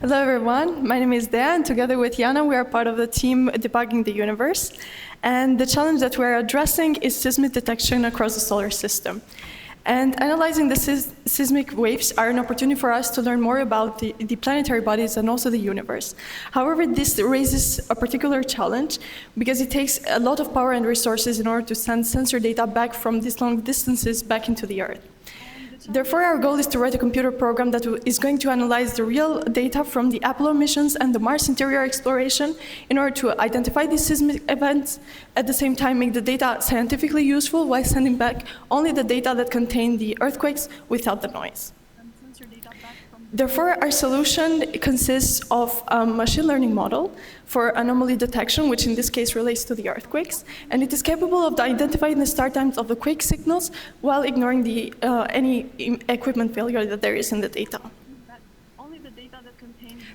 Hello everyone, my name is Dea, and together with Yana we are part of the team debugging the universe. And the challenge that we're addressing is seismic detection across the solar system. And analyzing the seismic waves are an opportunity for us to learn more about the planetary bodies and also the universe. However, this raises a particular challenge because it takes a lot of power and resources in order to send sensor data back from these long distances back into the Earth. Therefore, our goal is to write a computer program that is going to analyze the real data from the Apollo missions and the Mars interior exploration in order to identify these seismic events, at the same time make the data scientifically useful while sending back only the data that contain the earthquakes without the noise. Therefore, our solution consists of a machine learning model for anomaly detection, which in this case relates to the earthquakes, and it is capable of identifying the start times of the quake signals while ignoring any equipment failure that there is in the data.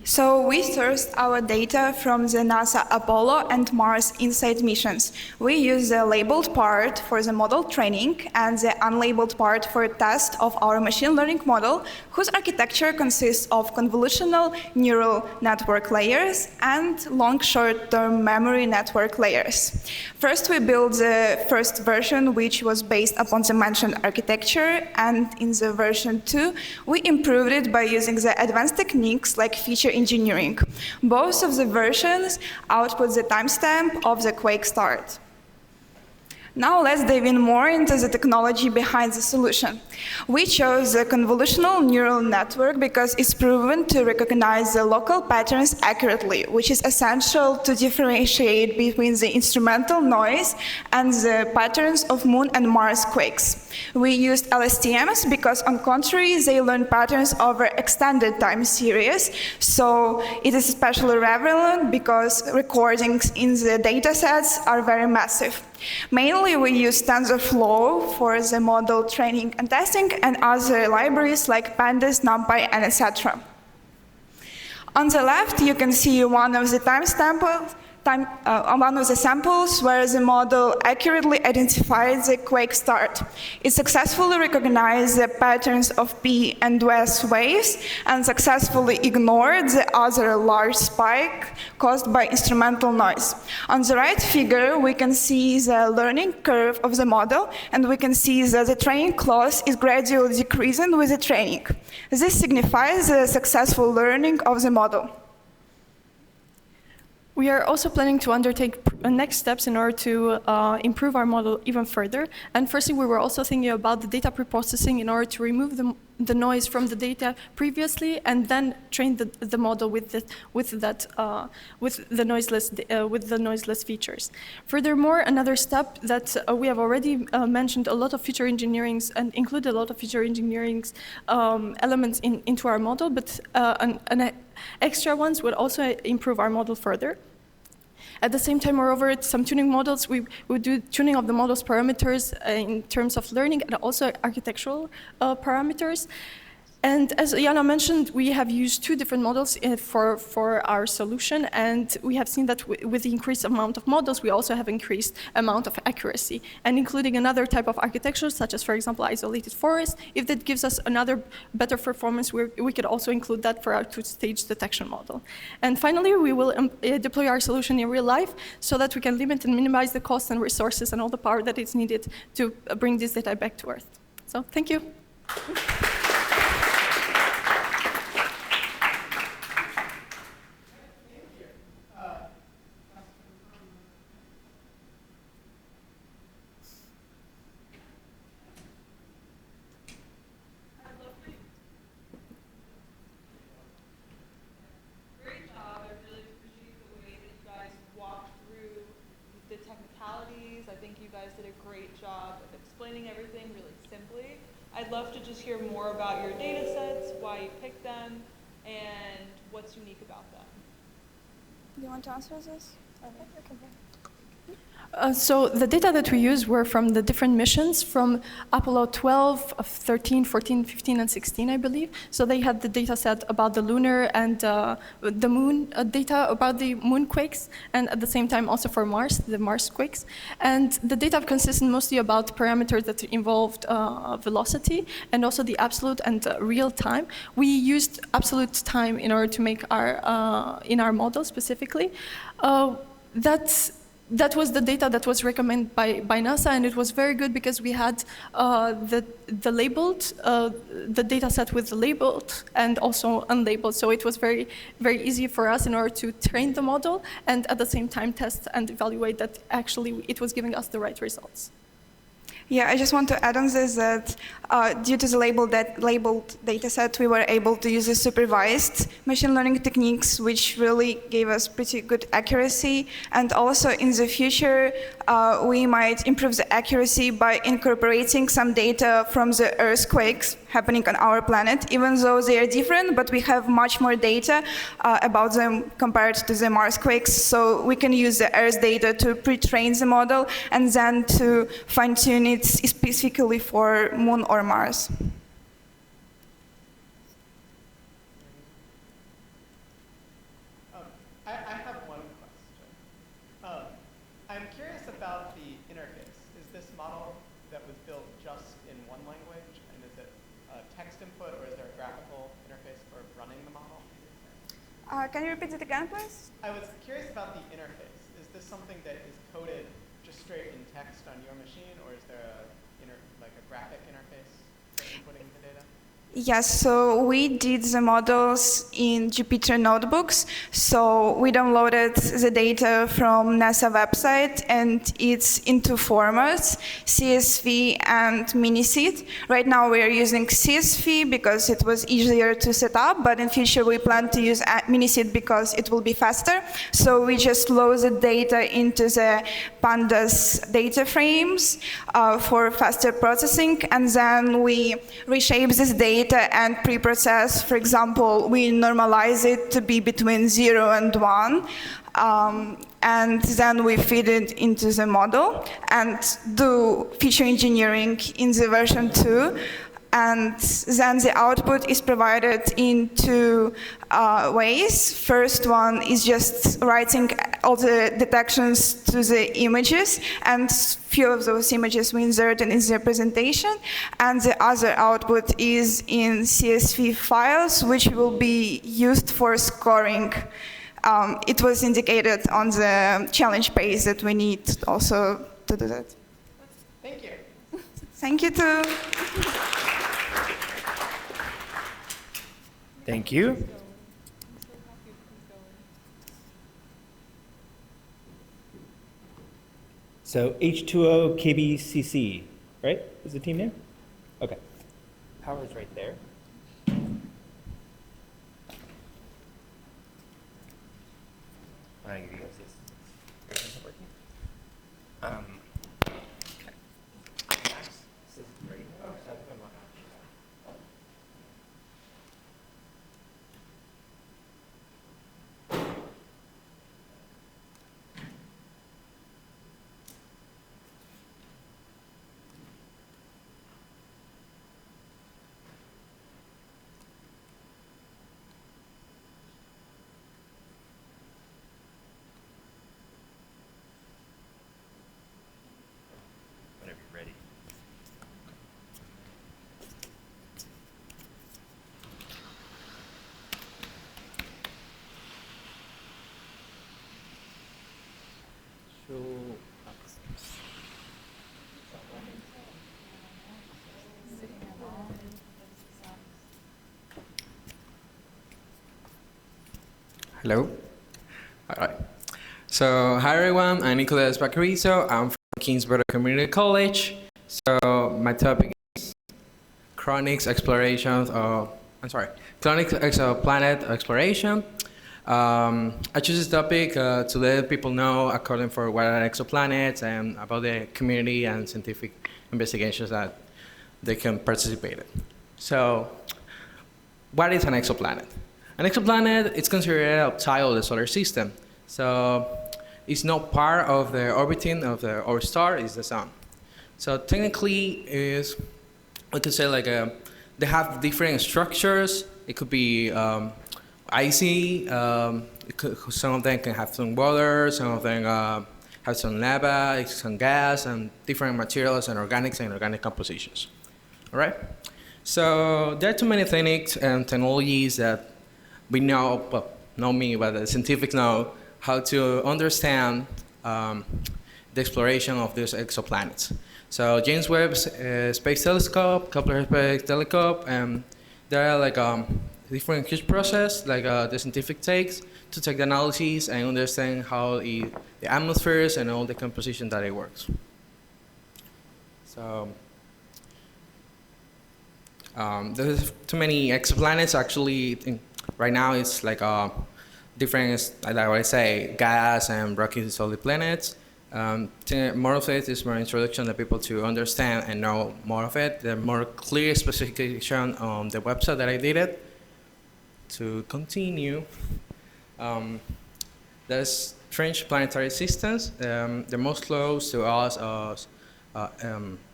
So we sourced our data from the NASA Apollo and Mars InSight missions. We use the labeled part for the model training and the unlabeled part for test of our machine learning model, whose architecture consists of convolutional neural network layers and long short-term memory network layers. First, we built the first version, which was based upon the mentioned architecture, and in the version 2, we improved it by using the advanced techniques like feature engineering. Both of the versions output the timestamp of the quake start. Now let's dive in more into the technology behind the solution. We chose the convolutional neural network because it's proven to recognize the local patterns accurately, which is essential to differentiate between the instrumental noise and the patterns of Moon and Mars quakes. We used LSTMs because, on contrary, they learn patterns over extended time series, so it is especially relevant because recordings in the datasets are very massive. Mainly, we use TensorFlow for the model training and testing, and other libraries like Pandas, NumPy, and etc. On the left, you can see one of the one of the samples where the model accurately identified the quake start. It successfully recognized the patterns of P and S waves and successfully ignored the other large spike caused by instrumental noise. On the right figure, we can see the learning curve of the model, and we can see that the training loss is gradually decreasing with the training. This signifies the successful learning of the model. We are also planning to undertake next steps in order to improve our model even further. And firstly, we were also thinking about the data preprocessing in order to remove the noise from the data previously, and then train the model with the noiseless features. Furthermore, another step that we have already mentioned a lot of feature engineerings and include a lot of feature engineerings elements into our model, but extra ones would also improve our model further. At the same time, moreover, some tuning models, we would do tuning of the model's parameters in terms of learning and also architectural parameters. And as Yana mentioned, we have used two different models for our solution, and we have seen that with the increased amount of models, we also have increased amount of accuracy, and including another type of architecture, such as, for example, isolated forest. If that gives us another better performance, we could also include that for our two-stage detection model. And finally, we will deploy our solution in real life so that we can limit and minimize the cost and resources and all the power that is needed to bring this data back to Earth. So, thank you. I think you guys did a great job of explaining everything really simply. I'd love to just hear more about your data sets, why you picked them, and what's unique about them. Do you want to answer this? So the data that we used were from the different missions from Apollo 12, 13, 14, 15, and 16, I believe. So they had the data set about the lunar and the moon data about the moonquakes, and at the same time also for Mars, the Mars quakes. And the data consisted mostly about parameters that involved velocity and also the absolute and real time. We used absolute time in order to make our, in our model specifically. That was the data that was recommended by NASA, and it was very good because we had the labeled, the data set with the labeled and also unlabeled. So it was very, very easy for us in order to train the model and at the same time test and evaluate that actually it was giving us the right results. Yeah, I just want to add on this that due to the labeled data set, we were able to use the supervised machine learning techniques, which really gave us pretty good accuracy. And also in the future, we might improve the accuracy by incorporating some data from the earthquakes happening on our planet, even though they are different, but we have much more data about them compared to the Mars quakes. So we can use the Earth data to pre-train the model and then to fine-tune it specifically for Moon or Mars. I have one question. I'm curious about the interface. Is this model that was built just in one language, and is it text input, or is there a graphical interface for running the model? Can you repeat it again, please? I was curious about the interface. Is this something that is coded just straight in text on your machine, or is there like a graphic interface for inputting the data? Yes, so we did the models in Jupyter notebooks. So we downloaded the data from NASA website, and it's in two formats, CSV and Miniseed. Right now we are using CSV because it was easier to set up, but in future we plan to use Miniseed because it will be faster. So we just load the data into the Pandas data frames for faster processing, and then we reshape this data and pre-process. For example, we normalize it to be between 0 and 1, and then we feed it into the model and do feature engineering in the version 2. And then the output is provided in two ways. First one is just writing all the detections to the images, and few of those images we insert in the presentation. And the other output is in CSV files, which will be used for scoring. It was indicated on the challenge page that we need also to do that. Thank you. Thank you too. Thank you. So H2O KBCC, right? Is the team name? Okay. Power's right there. I give you guys this. Is it working? Okay. This is ready. Oh, so I'm on. Whenever you're ready. Hello. All right. So, hi everyone. I'm Nicholas Bacarizo. I'm from Kingsborough Community College. So, my topic is chronic exploration. Chronic exoplanet exploration. I choose this topic to let people know according for what are exoplanets and about the community and scientific investigations that they can participate in. So, what is an exoplanet? An exoplanet is considered outside of the solar system. So it's not part of the orbiting of our star, is the sun. So technically, is we could say like they have different structures. It could be icy. Some of them can have some water. Some of them have some lava, some gas, and different materials and organic compositions. All right. So there are too many techniques and technologies that we know, well, not me, but the scientifics know how to understand the exploration of these exoplanets. So James Webb Space Telescope, Kepler Space Telescope, and there are like different huge process, like the scientific takes to take the analyses and understand how the atmospheres and all the composition that it works. So there's too many exoplanets. Actually, right now it's like different, like I say, gas and rocky solid planets. More of it is more introduction to people to understand and know more of it. The more clear specification on the website that I did it. To continue, there's strange planetary systems. The most close to us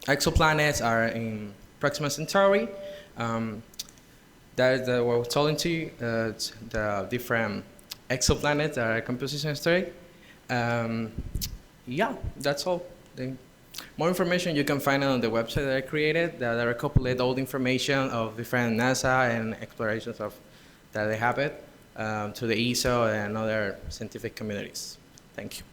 exoplanets are in Proxima Centauri. That what I was telling to you, the different exoplanets that are composition study. Yeah, that's all. More information you can find on the website that I created that I recopilate all the information of different NASA and explorations of that they have it to the ESO and other scientific communities. Thank you.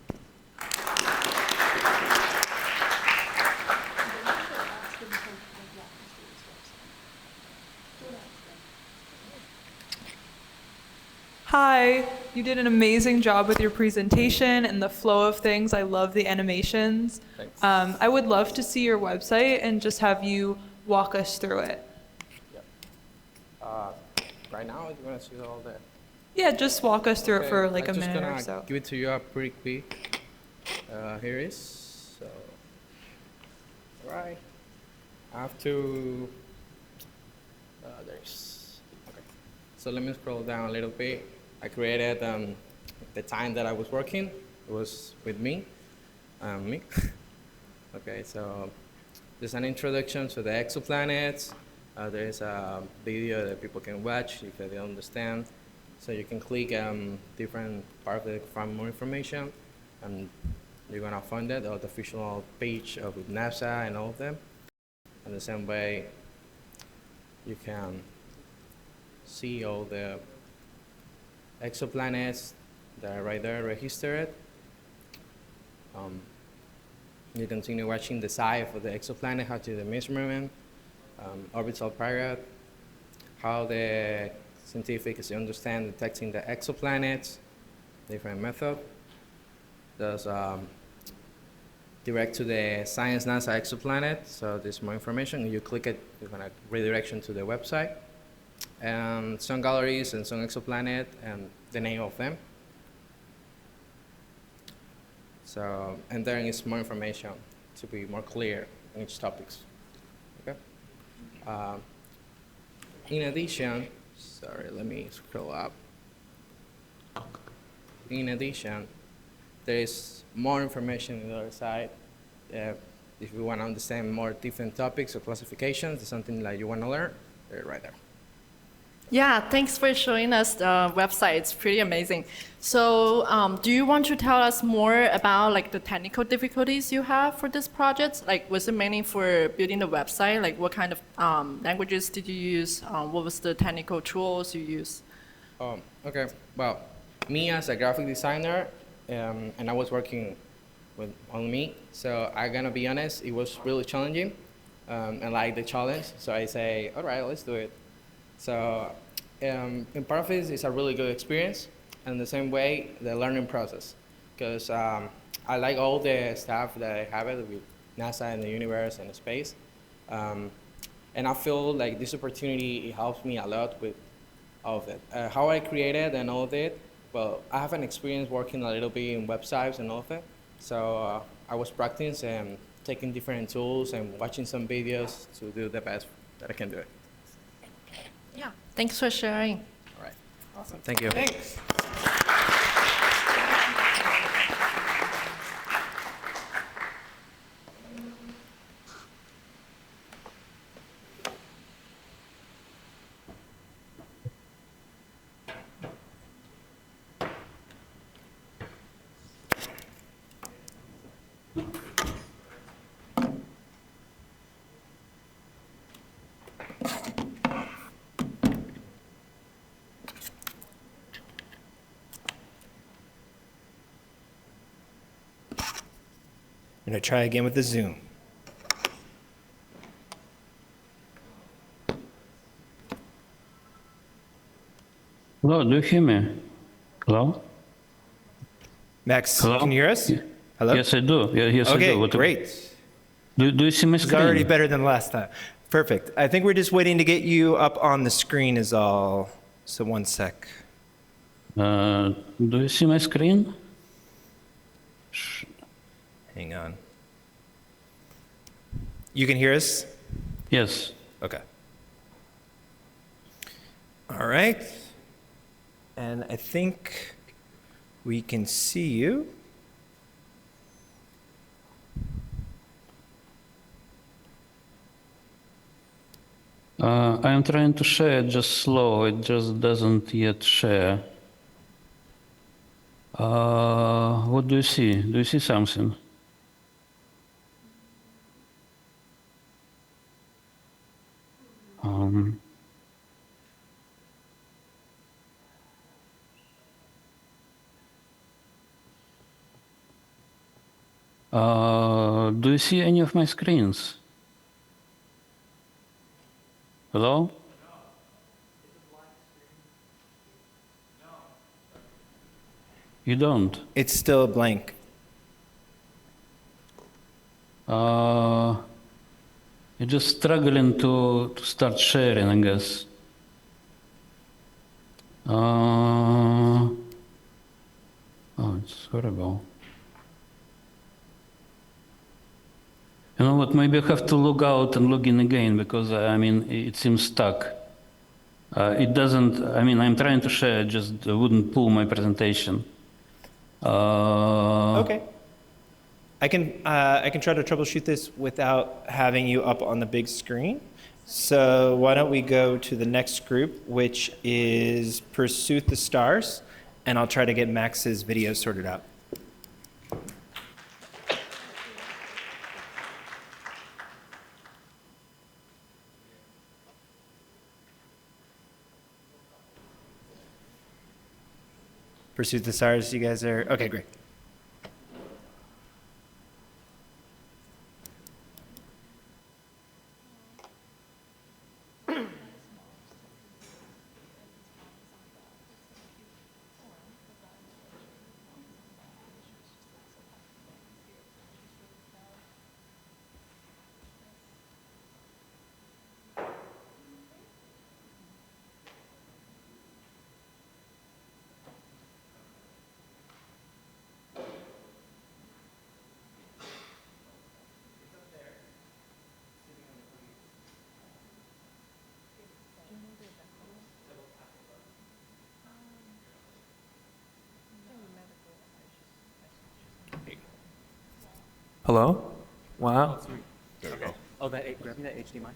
Hi, you did an amazing job with your presentation and the flow of things. I love the animations. Thanks. I would love to see your website and just have you walk us through it. Yep. Right now, you want to see all that? Yeah, just walk us through it for like a minute or I'm just so. gonna give it to you pretty quick. Here it is. So, right. I have to. There's. Okay. So let me scroll down a little bit. I created the time that I was working. It was with me. Me. Okay. So there's an introduction to the exoplanets. There is a video that people can watch if they don't understand. So you can click different part of it, find more information, and you're gonna find it on the official page of NASA and all of them. And the same way, you can see all the exoplanets that are right there registered. You continue watching the size of the exoplanet, how to do the measurement, orbital period, how the scientifics understand detecting the exoplanets, different method. There's direct to the Science NASA exoplanet, so there's more information. You click it, you're gonna redirection to the website. And some galleries and some exoplanet and the name of them. So, and there is more information to be more clear on each topics. Okay. In addition, sorry, let me scroll up. In addition, there is more information on the other side. If you want to understand more different topics or classifications, something like you want to learn, they're right there. Yeah, thanks for showing us the website. It's pretty amazing. So do you want to tell us more about like the technical difficulties you have for this project? Like, was it mainly for building the website? Like, what kind of languages did you use? What was the technical tools you used? Okay, well, me as a graphic designer, and I was working on me, so I'm gonna be honest, it was really challenging, and like the challenge, so I say, all right, let's do it. So in part of it, it's a really good experience, and the same way, the learning process, because I like all the stuff that I have it with NASA and the universe and the space, and I feel like this opportunity, it helps me a lot with all of it. How I created and all of it, well, I have an experience working a little bit in websites and all of it, so I was practicing and taking different tools and watching some videos to do the best that I can do it. Yeah, thanks for sharing. All right. Awesome. Thank you. Thanks. I'm gonna try again with the Zoom. Hello, do you hear me? Hello? Max, Hello? can you hear us? Hello? Yes, I do. Yeah, yes, I Okay, do. great. Do you see my It's screen? already better than last time. Perfect. I think we're just waiting to get you up on the screen is all. So one sec. Do you see my screen? Hang on. You can hear us? Yes. Okay. All right. And I think we can see you. I am trying to share, just slow. It just doesn't yet share. What do you see? Do you see something? Do you see any of my screens? Hello? You don't? It's still blank. You're just struggling to start sharing, I guess. Oh, it's horrible. You know what, maybe I have to log out and log in again because, I mean, it seems stuck. It doesn't, I mean, I'm trying to share, it just wouldn't pull my presentation. Okay. I can try to troubleshoot this without having you up on the big screen. So why don't we go to the next group, which is Pursue the Stars, and I'll try to get Max's video sorted out. Pursue the Stars, you guys are, okay, great. Hello? Wow. There we go. Oh, grab me that HDMI.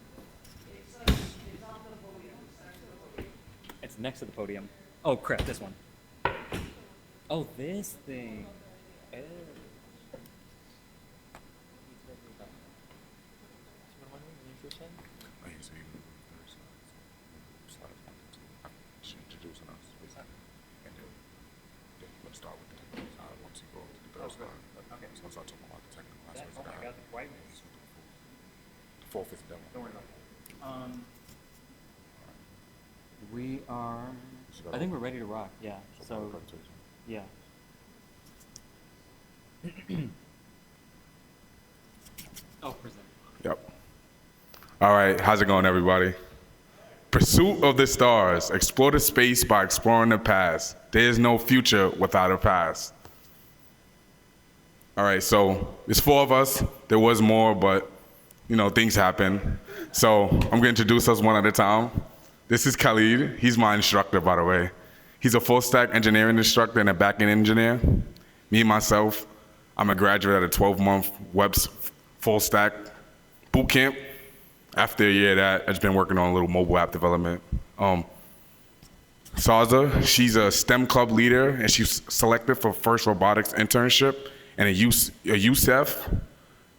It's next to the podium. Oh crap, this one. Oh, this thing. Oh. Introducing us. And then let's start with the technical side once you go to the third slide. Okay. So let's start talking about the technical aspects. Oh my god, the brightness. The fourth is demo. Don't worry about it. We are. I think we're ready to rock. Yeah. So. Yeah. Oh, present. Yep. All right, how's it going, everybody? Pursuit of the stars. Explore the space by exploring the past. There is no future without a past. All right, so there's four of us. There was more, but you know, things happen. So I'm gonna introduce us one at a time. This is Khalid. He's my instructor, by the way. He's a full-stack engineering instructor and a back-end engineer. Me, myself, I'm a graduate at a 12-month web full-stack boot camp. After a year of that, I've just been working on a little mobile app development. Saza, she's a STEM club leader, and she's selected for first robotics internship and a USEF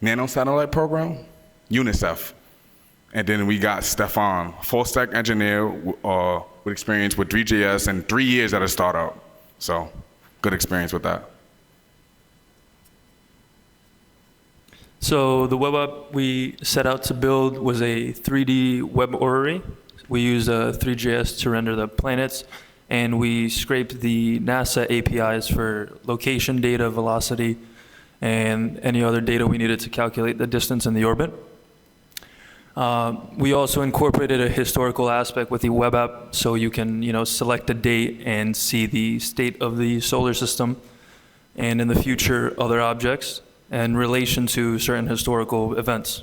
nanosatellite program, UNICEF. And then we got Stefan, full stack engineer with experience with 3JS and 3 years at a startup. So good experience with that. So the web app we set out to build was a 3D web orrery. We use 3JS to render the planets, and we scraped the NASA APIs for location data, velocity, and any other data we needed to calculate the distance in the orbit. We also incorporated a historical aspect with the web app, so you can, select a date and see the state of the solar system, and in the future, other objects in relation to certain historical events.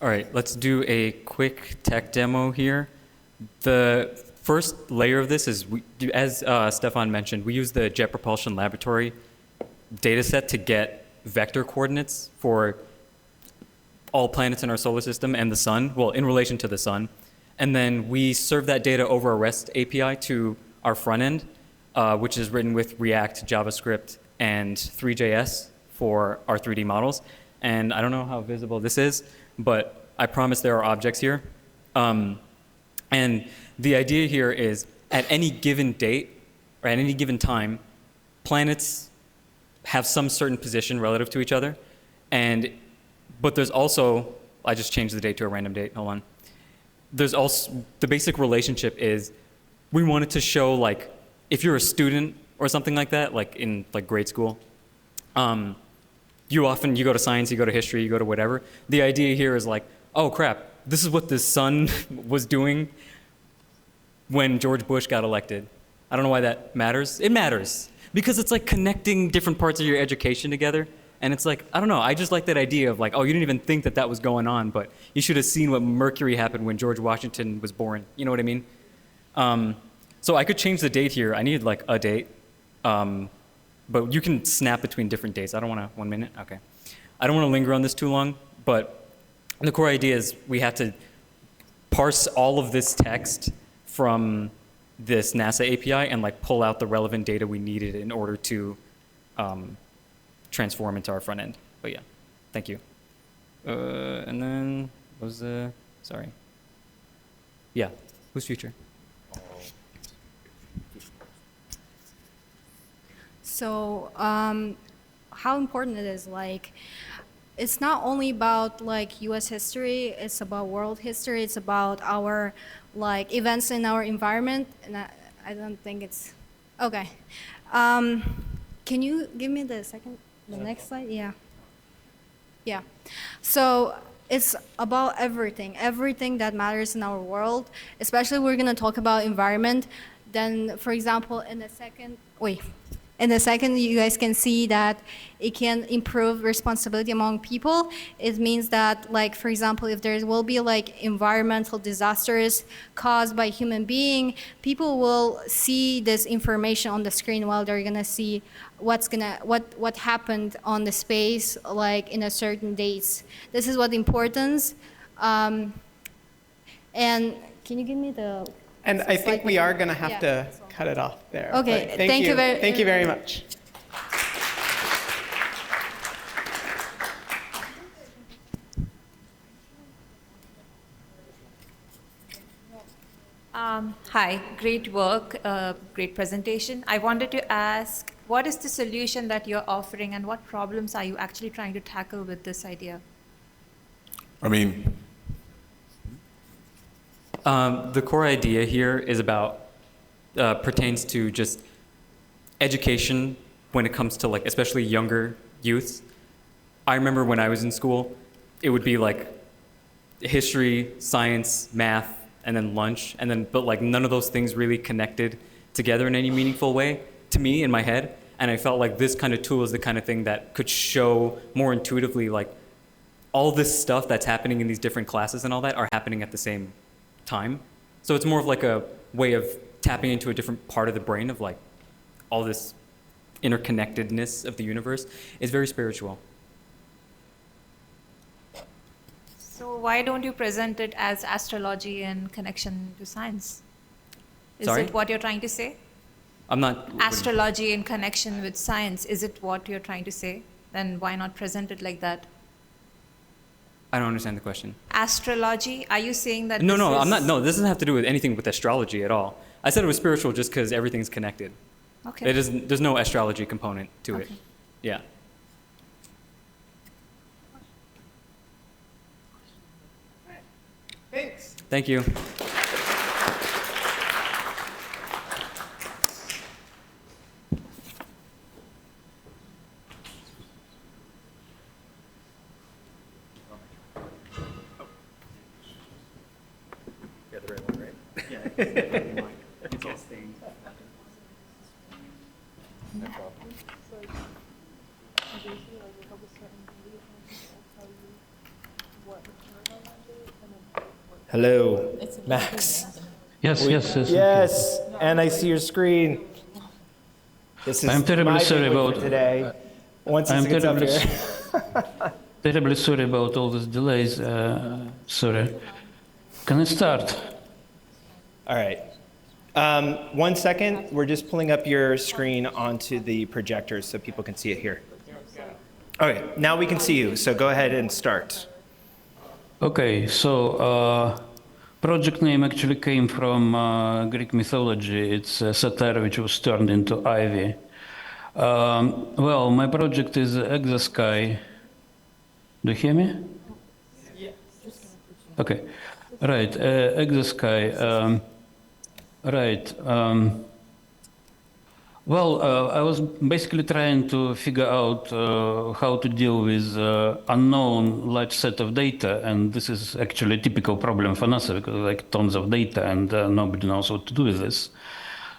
All right, let's do a quick tech demo here. The first layer of this is, as Stefan mentioned, we use the Jet Propulsion Laboratory dataset to get vector coordinates for all planets in our solar system and the sun, well, in relation to the sun. And then we serve that data over a REST API to our front end, which is written with React, JavaScript, and 3JS for our 3D models. And I don't know how visible this is, but I promise there are objects here. And the idea here is at any given date or at any given time, planets have some certain position relative to each other. But there's also, I just changed the date to a random date, hold on. There's also, the basic relationship is we wanted to show, like, if you're a student or something like that, like in grade school, you go to science, you go to history, you go to whatever. The idea here is like, oh crap, this is what the sun was doing when George Bush got elected. I don't know why that matters. It matters because it's like connecting different parts of your education together. And it's like, I don't know, I just like that idea of like, oh, you didn't even think that was going on, but you should have seen what Mercury happened when George Washington was born. You know what I mean? So I could change the date here. I need like a date. But you can snap between different dates. I don't want to, 1 minute? Okay. I don't want to linger on this too long, but the core idea is we have to parse all of this text from this NASA API and like pull out the relevant data we needed in order to transform into our front end. But yeah, thank you. And then, what was the, sorry. Yeah, who's future? So how important it is, like, it's not only about like US history, it's about world history, it's about our like events in our environment, and I don't think it's, okay. Can you give me the next slide? Yeah. Yeah. So it's about everything that matters in our world, especially we're gonna talk about environment. Then, for example, in a second, you guys can see that it can improve responsibility among people. It means that, like, for example, if there will be like environmental disasters caused by human being, people will see this information on the screen while they're gonna see what happened on the space, like in a certain dates. This is what importance. And can you give me the? And I think we are gonna have to cut it off there. Okay, thank you very much. Hi, great work, great presentation. I wanted to ask, what is the solution that you're offering and what problems are you actually trying to tackle with this idea? I mean, the core idea here is about, pertains to just education when it comes to like, especially younger youths. I remember when I was in school, it would be like history, science, math, and then lunch, but like none of those things really connected together in any meaningful way to me in my head. And I felt like this kind of tool is the kind of thing that could show more intuitively like all this stuff that's happening in these different classes and all that are happening at the same time. So it's more of like a way of tapping into a different part of the brain of like all this interconnectedness of the universe. It's very spiritual. So why don't you present it as astrology in connection to science? Is Sorry? it what you're trying to say? I'm not. Astrology in connection with science, is it what you're trying to say? Then why not present it like that? I don't understand the question. Astrology, are you saying that No, I'm not. No, this doesn't have to do with anything with astrology at all. I said it was spiritual just because everything's connected. Okay. There's no astrology component to it. Okay. Yeah. Thanks. Thank you. Hello, Max. Yes, yes, yes. Yes, and I see your screen. This is I'm terribly my sorry big win about for today. Once I'm it gets up terribly, here. terribly sorry about all these delays. Sorry. Can I start? All right. 1 second. We're just pulling up your screen onto the projector so people can see it here. Okay, now we can see you. So go ahead and start. Okay, so project name actually came from Greek mythology. It's a satyr which was turned into ivy. Well, my project is Exosky. Do you hear me? Yes. Okay, right, Exosky. Right. Well, I was basically trying to figure out how to deal with unknown large set of data, and this is actually a typical problem for NASA because like tons of data and nobody knows what to do with this.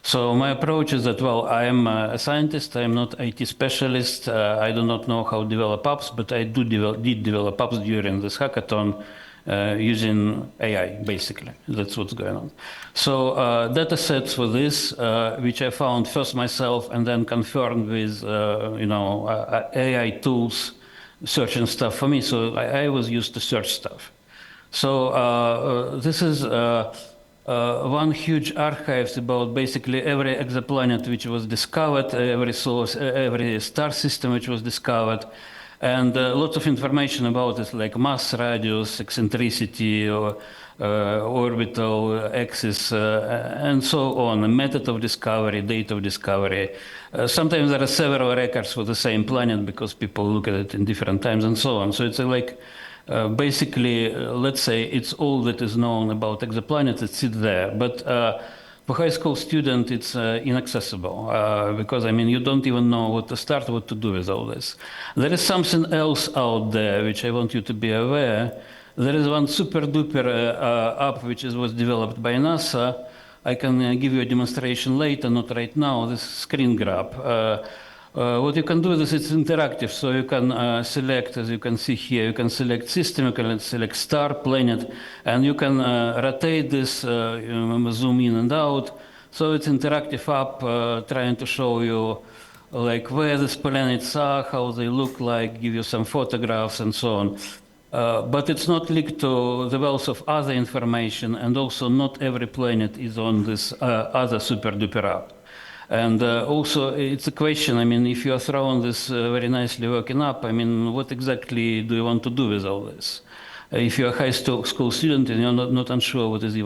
So my approach is that, well, I am a scientist, I am not IT specialist, I do not know how to develop apps, but I did develop apps during this hackathon using AI, basically. That's what's going on. So data sets for this, which I found first myself and then confirmed with, AI tools, searching stuff for me. So I was used to search stuff. So this is one huge archive about basically every exoplanet which was discovered, every source, every star system which was discovered, and lots of information about it, like mass, radius, eccentricity, or orbital axis, and so on, a method of discovery, date of discovery. Sometimes there are several records for the same planet because people look at it in different times and so on. So it's like basically, let's say it's all that is known about exoplanets that sit there. But for high school student, it's inaccessible because, I mean, you don't even know what to start, what to do with all this. There is something else out there which I want you to be aware. There is one super duper app which was developed by NASA. I can give you a demonstration later, not right now. This screen grab. What you can do is it's interactive, so you can select, as you can see here, you can select system, you can select star, planet, and you can rotate this, zoom in and out. So it's interactive app trying to show you like where these planets are, how they look like, give you some photographs and so on. But it's not linked to the wealth of other information, and also not every planet is on this other super duper app. And also, it's a question, I mean, if you are throwing this very nicely working up, I mean, what exactly do you want to do with all this? If you're a high school student and you're not unsure what is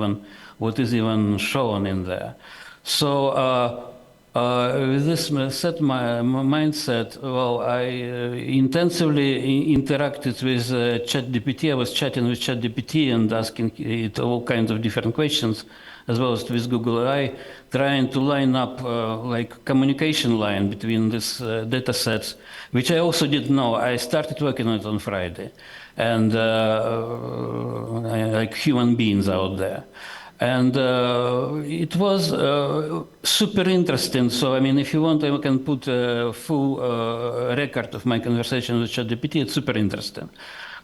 even shown in there. So with this set my mindset, well, I intensively interacted with ChatGPT. I was chatting with ChatGPT and asking it all kinds of different questions, as well as with Google AI, trying to line up like communication line between these data sets, which I also didn't know. I started working on it on Friday, and like human beings out there. And it was super interesting. So, I mean, if you want, I can put a full record of my conversation with ChatGPT. It's super interesting.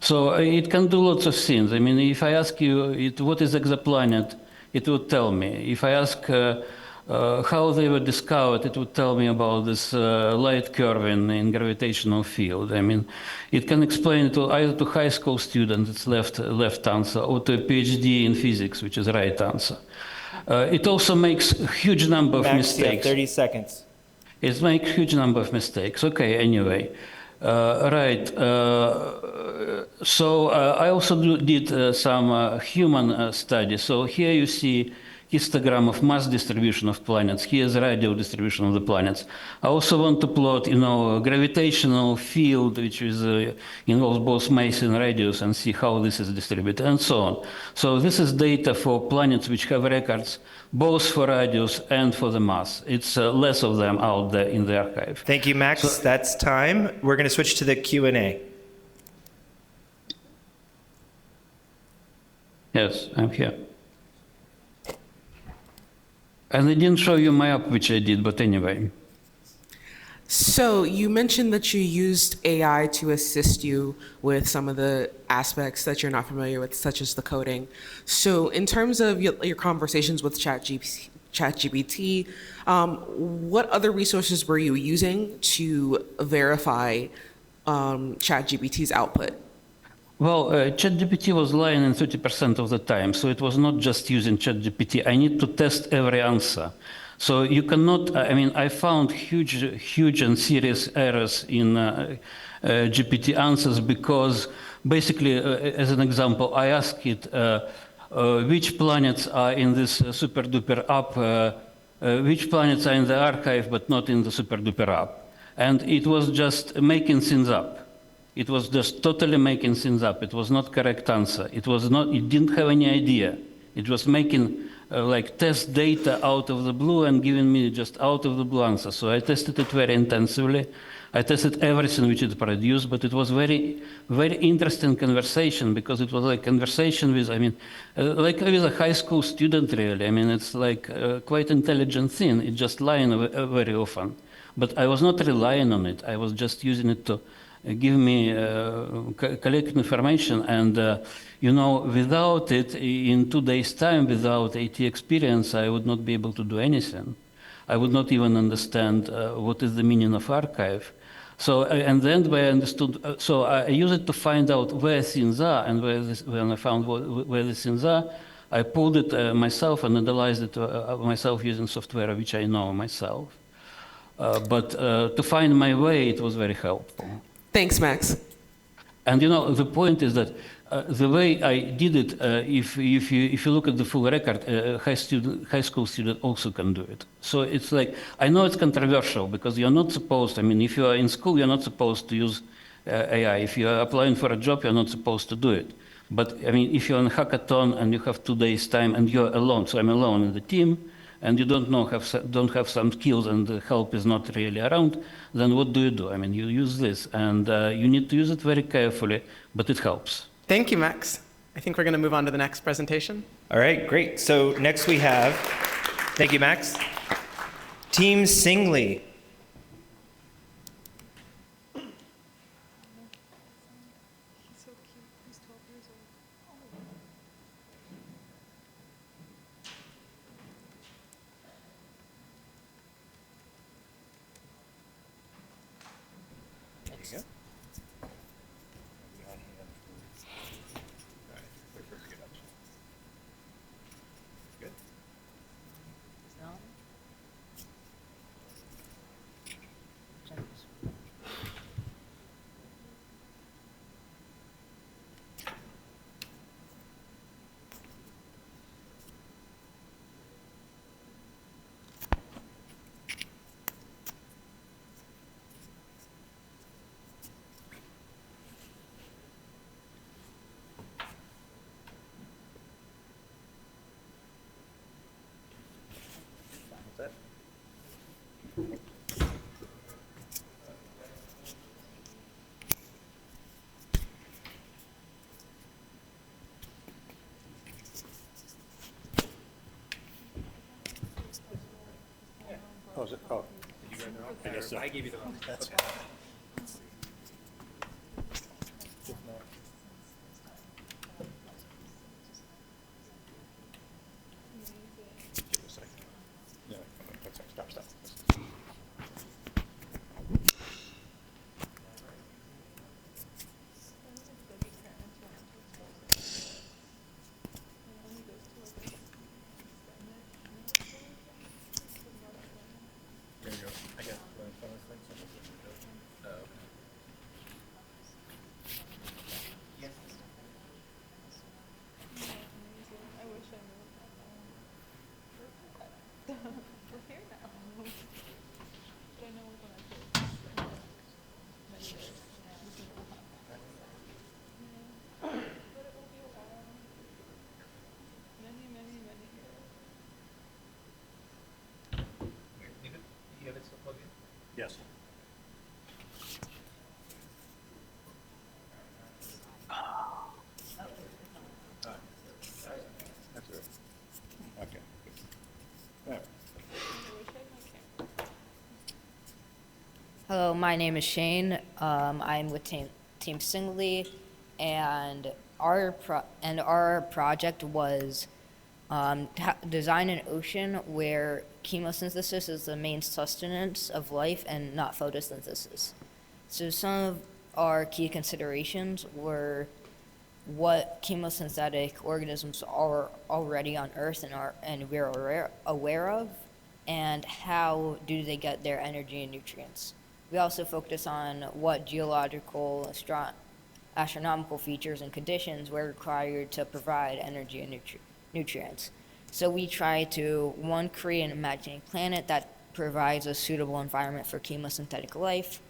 So it can do lots of things. I mean, if I ask you what is exoplanet, it would tell me. If I ask how they were discovered, it would tell me about this light curving in gravitational field. I mean, it can explain it either to high school students, it's left answer, or to a PhD in physics, which is right answer. It also makes a huge number of mistakes. 30 seconds. It makes a huge number of mistakes. Okay, anyway. Right. So I also did some human studies. So here you see histogram of mass distribution of planets. Here's radio distribution of the planets. I also want to plot, a gravitational field which involves both mass and radius, and see how this is distributed, and so on. So this is data for planets which have records both for radius and for the mass. It's less of them out there in the archive. Thank you, Max. So, that's time. We're going to switch to the Q&A. Yes, I'm here. And I didn't show you my app, which I did, but anyway. So you mentioned that you used AI to assist you with some of the aspects that you're not familiar with, such as the coding. So in terms of your conversations with ChatGPT, what other resources were you using to verify ChatGPT's output? Well, ChatGPT was lying in 30% of the time, so it was not just using ChatGPT. I need to test every answer. So you cannot, I found huge and serious errors in GPT answers because basically, as an example, I asked it which planets are in this super duper app, which planets are in the archive but not in the super duper app. And it was just making things up. It was just totally making things up. It was not correct answer. It didn't have any idea. It was making like test data out of the blue and giving me just out of the blue answer. So I tested it very intensively. I tested everything which it produced, but it was very, very interesting conversation because it was like conversation with, like with a high school student really. It's like quite intelligent thing. It just lying very often. But I was not relying on it. I was just using it to give me collect information, and without it, in 2 days' time, without AT experience, I would not be able to do anything. I would not even understand what is the meaning of archive. So, and then when I understood, so I use it to find out where things are, and when I found where the things are, I pulled it myself and analyzed it myself using software which I know myself. But to find my way, it was very helpful. Thanks, Max. And the point is that the way I did it, if you look at the full record, high school student also can do it. So it's like, I know it's controversial because you're not supposed, if you are in school, you're not supposed to use AI. If you are applying for a job, you're not supposed to do it. But if you're on a hackathon and you have 2 days time and you're alone, so I'm alone in the team, and you don't have some skills and the help is not really around, then what do? You use this, and you need to use it very carefully, but it helps. Thank you, Max. I think we're going to move on to the next presentation. All right, great. So next we have, thank you, Max, Team Singly. Oh, is it? Oh. Did you guys know? I guess so. I gave you the wrong. That's fine. Give it a second. No, that's right. Stop. There you go. I got the We're here now. But I know we're going to take many days. But it will be a while. Many, many, many years. You have it still plugged in? Yes. That's all right. Okay. All right. Hello, my name is Shane. I'm with Team Singly, and our project was design an ocean where chemosynthesis is the main sustenance of life and not photosynthesis. So some of our key considerations were what chemosynthetic organisms are already on Earth and we're aware of, and how do they get their energy and nutrients. We also focus on what geological, astronomical features and conditions were required to provide energy and nutrients. So we try to, one, create an imaginary planet that provides a suitable environment for chemosynthetic life,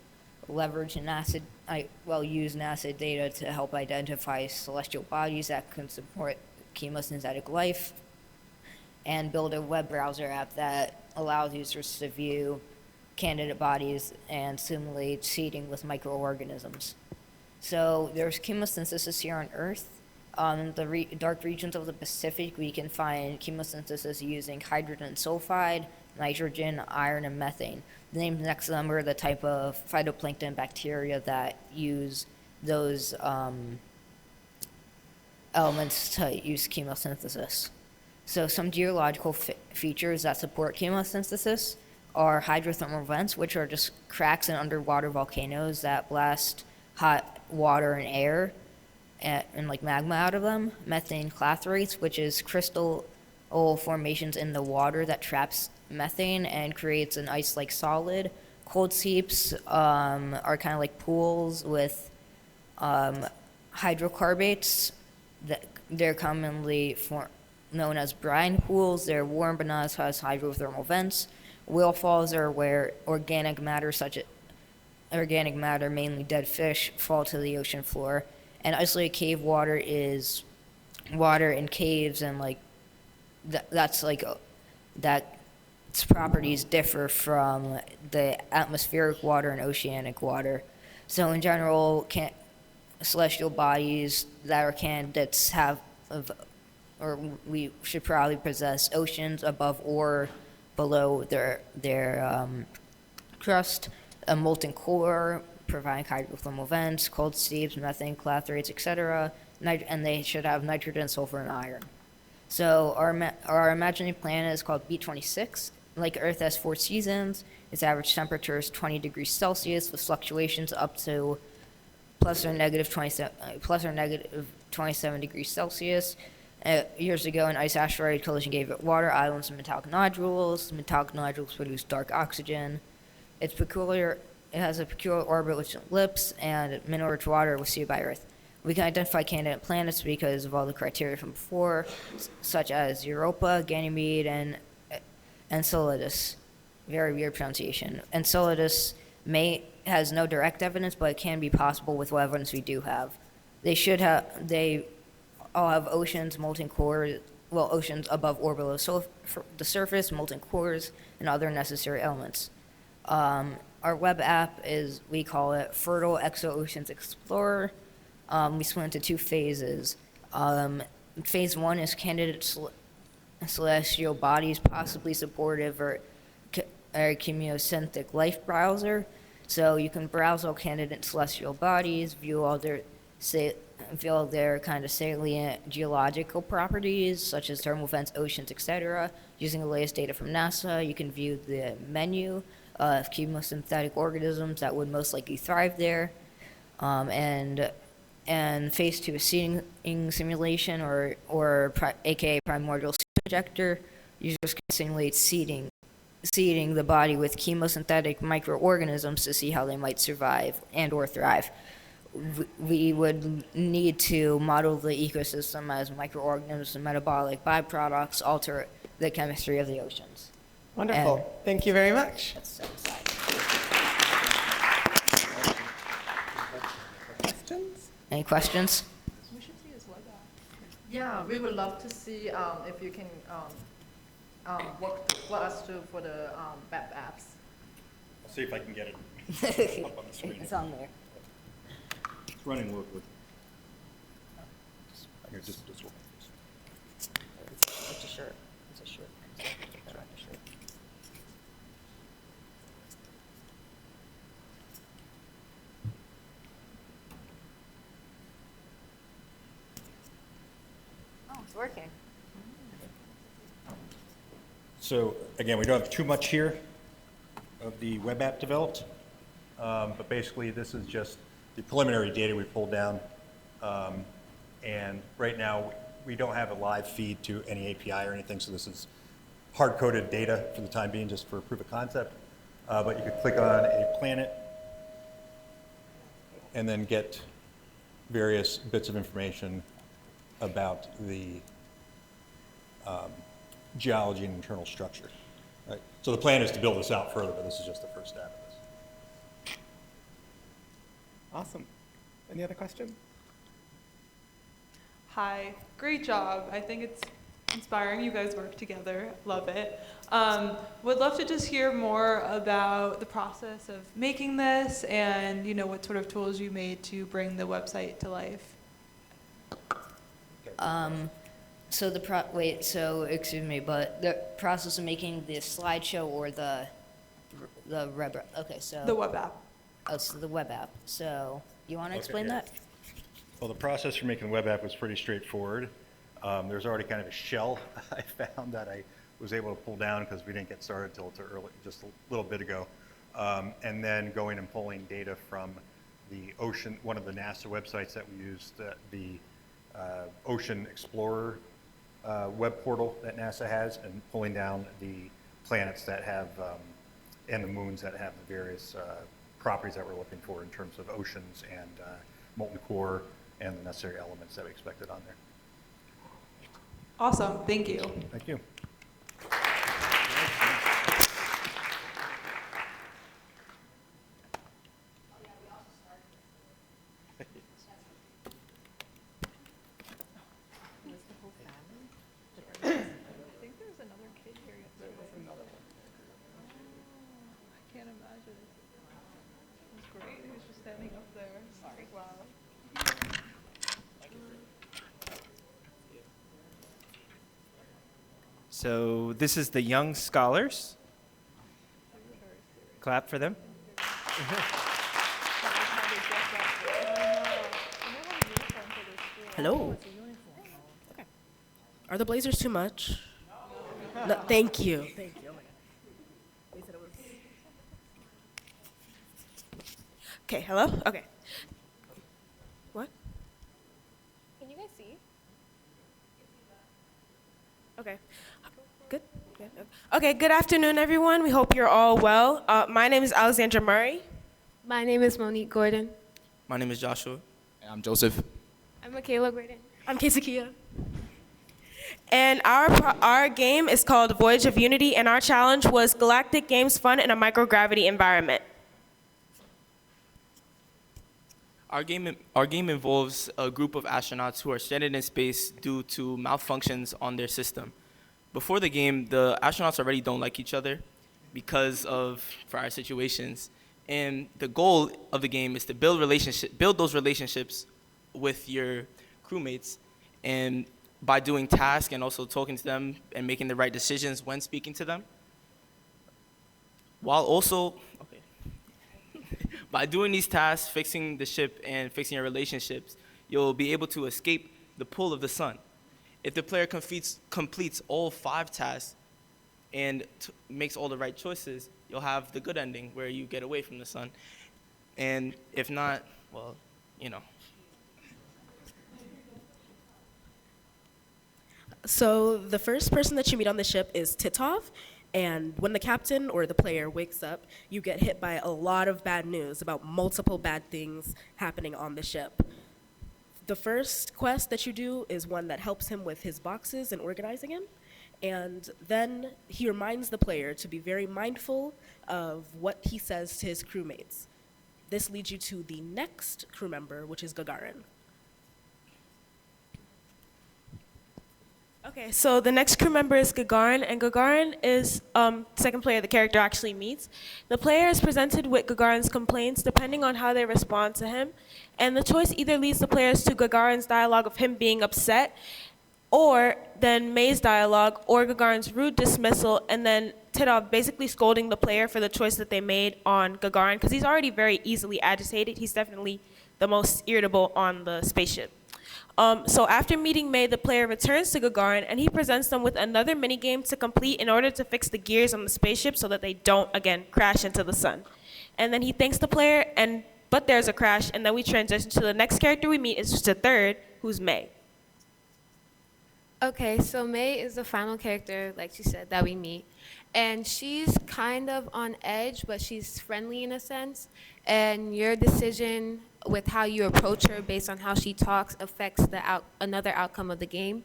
leverage use NASA data to help identify celestial bodies that can support chemosynthetic life, and build a web browser app that allows users to view candidate bodies and simulate seeding with microorganisms. So there's chemosynthesis here on Earth. In the dark regions of the Pacific, we can find chemosynthesis using hydrogen sulfide, nitrogen, iron, and methane. The names next to them are the type of phytoplankton bacteria that use those elements to use chemosynthesis. So some geological features that support chemosynthesis are hydrothermal vents, which are just cracks in underwater volcanoes that blast hot water and air and like magma out of them. Methane clathrates, which is crystal formations in the water that traps methane and creates an ice-like solid. Cold seeps are kind of like pools with hydrocarbates. They're commonly known as brine pools. They're warm but not as hydrothermal vents. Whale falls are where organic matter, mainly dead fish, fall to the ocean floor. And isolated cave water is water in caves, and like that's like that. Its properties differ from the atmospheric water and oceanic water. So in general, celestial bodies that are candidates we should probably possess oceans above or below their crust, a molten core, providing hydrothermal vents, cold seeps, methane clathrates, etc., and they should have nitrogen, sulfur, and iron. So our imaginary planet is called B26. Like Earth has 4 seasons. Its average temperature is 20 degrees Celsius with fluctuations up to plus or negative 27 degrees Celsius. Years ago, an ice asteroid collision gave it water islands and metallic nodules. Metallic nodules produce dark oxygen. It has a peculiar orbit with ellipse and mineral-rich water was seeded by Earth. We can identify candidate planets because of all the criteria from before, such as Europa, Ganymede, and Enceladus. Very weird pronunciation. Enceladus has no direct evidence, but it can be possible with what evidence we do have. They all have oceans, molten cores, oceans above or below the surface, molten cores, and other necessary elements. Our web app we call it Fertile Exo-Oceans Explorer. We split into 2 phases. Phase 1 is candidate celestial bodies, possibly supportive or chemosynthetic life browser. So you can browse all candidate celestial bodies, view all their kind of salient geological properties, such as thermal vents, oceans, etc. Using the latest data from NASA, you can view the menu of chemosynthetic organisms that would most likely thrive there. And phase 2 is seeding simulation, or aka primordial injector. Users can simulate seeding the body with chemosynthetic microorganisms to see how they might survive and or thrive. We would need to model the ecosystem as microorganisms and metabolic byproducts alter the chemistry of the oceans. Wonderful. Thank you very much. That's so exciting. Questions? Any questions? We should see his web app. Yeah, we would love to see if you can walk us through for the web apps. I'll see if I can get it up on the screen. It's on there. It's running locally. Here, just one. It's a shirt. It's a shirt. Oh, it's working. So again, we don't have too much here of the web app developed, but basically this is just the preliminary data we pulled down. And right now, we don't have a live feed to any API or anything, so this is hard-coded data for the time being, just for proof of concept. But you could click on a planet and then get various bits of information about the geology and internal structure. Right? So the plan is to build this out further, but this is just the first step of this. Awesome. Any other questions? Hi, great job. I think it's inspiring. You guys work together. Love it. Would love to just hear more about the process of making this and what sort of tools you made to bring the website to life. So excuse me, but the process of making the slideshow or the web, okay, so. The web app. Oh, so the web app. So you want to explain that? Well, the process for making the web app was pretty straightforward. There's already kind of a shell I found that I was able to pull down because we didn't get started till just a little bit ago. And then going and pulling data from the ocean, one of the NASA websites that we used, the Ocean Explorer web portal that NASA has, and pulling down the planets that have, and the moons that have the various properties that we're looking for in terms of oceans and molten core and the necessary elements that we expected on there. Awesome. Thank you. Thank you. I think there's another kid here. I can't imagine. It was great. He was just standing up there. Sorry. Wow. So this is the young scholars. Clap for them. Hello. Okay. Are the blazers too much? No, thank you. Thank you. Oh my God. They said it was. Okay, hello? Okay. What? Can you guys see? Okay. Good. Good. Okay, good afternoon, everyone. We hope you're all well. My name is Alexandra Murray. My name is Monique Gordon. My name is Joshua. And I'm Joseph. I'm Michaela Gordon. I'm Kesakia. And our game is called Voyage of Unity, and our challenge was Galactic Games Fun in a Microgravity Environment. Our game involves a group of astronauts who are stranded in space due to malfunctions on their system. Before the game, the astronauts already don't like each other because of prior situations. And the goal of the game is to build those relationships with your crewmates, and by doing tasks and also talking to them and making the right decisions when speaking to them. While also, by doing these tasks, fixing the ship and fixing your relationships, you'll be able to escape the pull of the sun. If the player completes all 5 tasks and makes all the right choices, you'll have the good ending where you get away from the sun. And if not, well, So the first person that you meet on the ship is Titov, and when the captain or the player wakes up, you get hit by a lot of bad news about multiple bad things happening on the ship. The first quest that you do is one that helps him with his boxes and organizing him. And then he reminds the player to be very mindful of what he says to his crewmates. This leads you to the next crew member, which is Gagarin. Okay, so the next crew member is Gagarin, and Gagarin is second player the character actually meets. The player is presented with Gagarin's complaints depending on how they respond to him, and the choice either leads the players to Gagarin's dialogue of him being upset, or then May's dialogue, or Gagarin's rude dismissal, and then Titov basically scolding the player for the choice that they made on Gagarin, because he's already very easily agitated. He's definitely the most irritable on the spaceship. So after meeting May, the player returns to Gagarin, and he presents them with another minigame to complete in order to fix the gears on the spaceship so that they don't, again, crash into the sun. And then he thanks the player, but there's a crash, and then we transition to the next character we meet, is just a third, who's May. Okay, so May is the final character, like she said, that we meet. And she's kind of on edge, but she's friendly in a sense. And your decision with how you approach her based on how she talks affects another outcome of the game.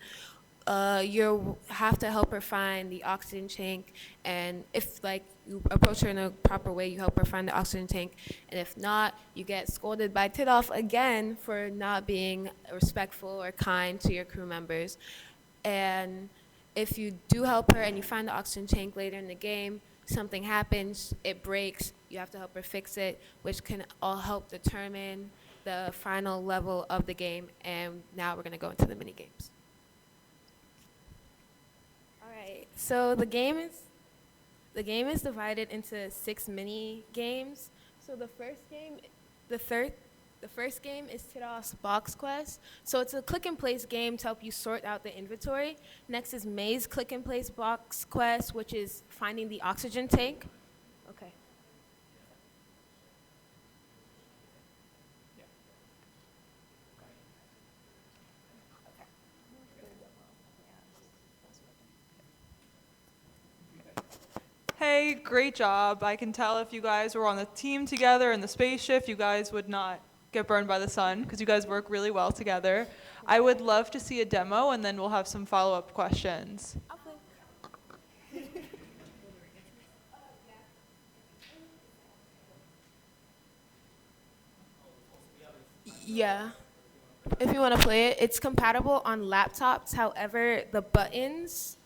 You have to help her find the oxygen tank, and if you approach her in a proper way, you help her find the oxygen tank, and if not, you get scolded by Titov again for not being respectful or kind to your crew members. And if you do help her and you find the oxygen tank later in the game, something happens, it breaks, you have to help her fix it, which can all help determine the final level of the game. And now we're going to go into the mini games. All right, so the game is divided into 6 mini games. So the first game is Titov's Box Quest. So it's a click and place game to help you sort out the inventory. Next is May's click and place box quest, which is finding the oxygen tank. Okay. Hey, great job. I can tell if you guys were on the team together in the spaceship, you guys would not get burned by the sun because you guys work really well together. I would love to see a demo, and then we'll have some follow-up questions. Yeah. If you want to play it, it's compatible on laptops. However, the buttons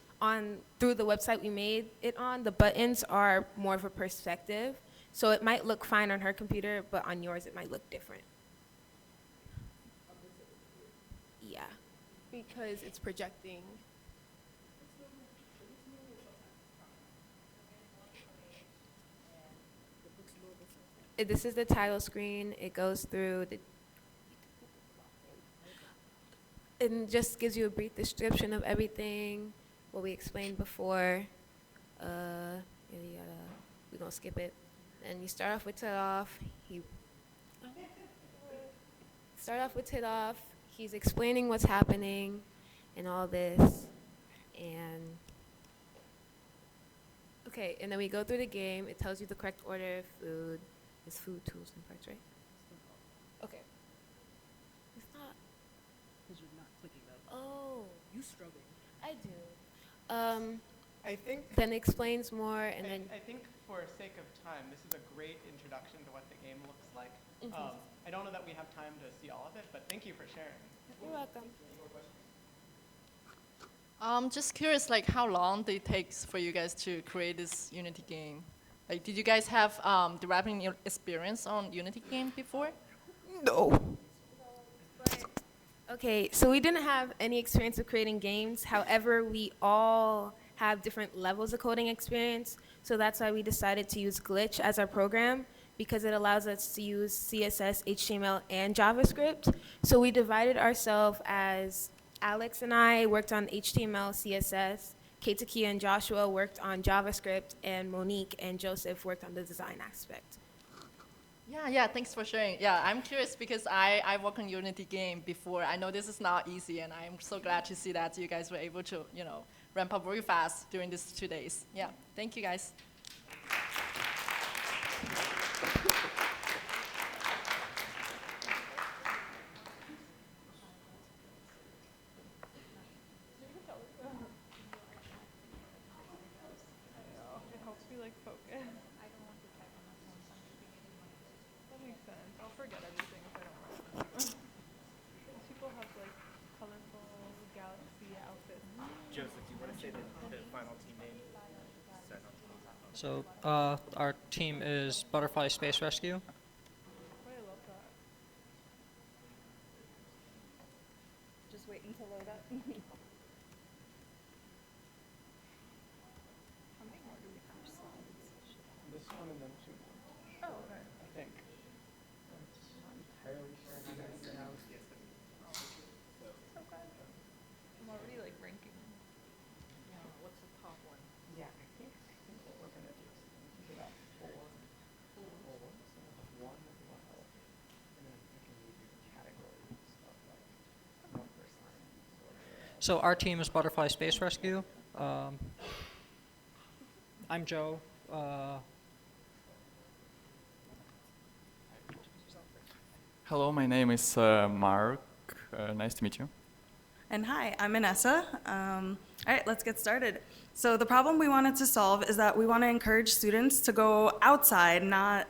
through the website we made it on, the buttons are more of a perspective. So it might look fine on her computer, but on yours it might look different. Yeah, because it's projecting. This is the title screen. It goes through it just gives you a brief description of everything, what we explained before. We're gonna skip it. And you start off with Titov. He's explaining what's happening and all this. And okay, and then we go through the game. It tells you the correct order of food. It's food, tools, and parts, right? Okay. It's not. Because you're not clicking them. Oh. You struggling. I do. I think. Then it explains more, and then. I think for sake of time, this is a great introduction to what the game looks like. Mhm. I don't know that we have time to see all of it, but thank you for sharing. You're welcome. Just curious, how long did it take for you guys to create this Unity game? Did you guys have developing experience on Unity game before? No. Okay, so we didn't have any experience of creating games. However, we all have different levels of coding experience. So that's why we decided to use Glitch as our program, because it allows us to use CSS, HTML, and JavaScript. So we divided ourselves as Alex and I worked on HTML, CSS, Keitukia and Joshua worked on JavaScript, and Monique and Joseph worked on the design aspect. Yeah, thanks for sharing. Yeah, I'm curious because I worked on Unity game before. I know this is not easy, and I'm so glad to see that you guys were able to, ramp up very fast during these 2 days. Yeah, thank you guys. the final team name. So our team is Butterfly Space Rescue. Just waiting to load up. How many more do we have slides? This one and then two more. Oh, okay. I think. I'm entirely sure. Okay. I'm already like ranking. Yeah, what's the top one? Yeah, I think what we're gonna do is about four ones. So we'll have one that we want to help, and then we can move your categories of like number science. So our team is Butterfly Space Rescue. I'm Joe. Hello, my name is Mark. Nice to meet you. And hi, I'm Inessa. All right, let's get started. So the problem we wanted to solve is that we want to encourage students to go outside, not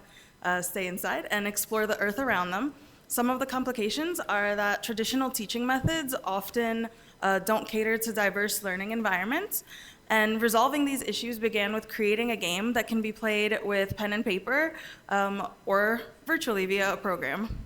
stay inside, and explore the earth around them. Some of the complications are that traditional teaching methods often don't cater to diverse learning environments. And resolving these issues began with creating a game that can be played with pen and paper or virtually via a program.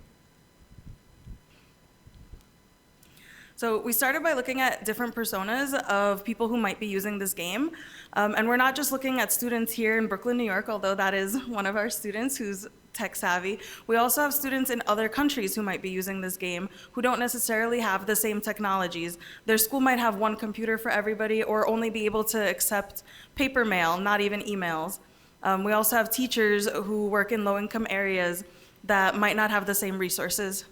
So we started by looking at different personas of people who might be using this game. And we're not just looking at students here in Brooklyn, New York, although that is one of our students who's tech savvy. We also have students in other countries who might be using this game who don't necessarily have the same technologies. Their school might have one computer for everybody or only be able to accept paper mail, not even emails. We also have teachers who work in low-income areas that might not have the same resources.